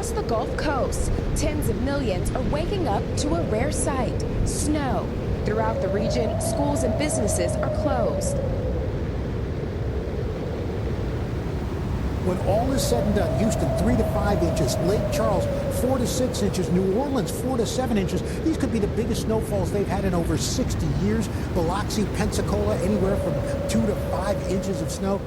Across the Gulf Coast, tens of millions are waking up to a rare sight: snow. Throughout the region, schools and businesses are closed. When all is said and done, Houston 3 to 5 inches, Lake Charles 4 to 6 inches, New Orleans 4 to 7 inches. These could be the biggest snowfalls they've had in over 60 years. Biloxi, Pensacola, anywhere from 2 to 5 inches of snow.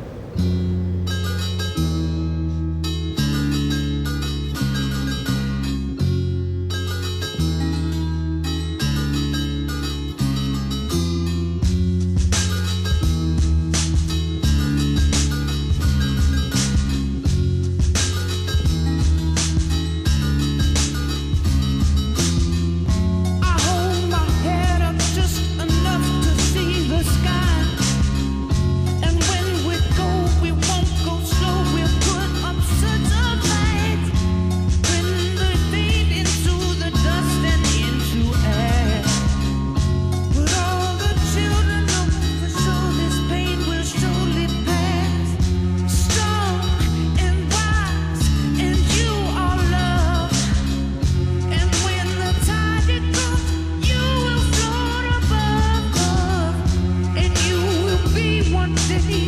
Day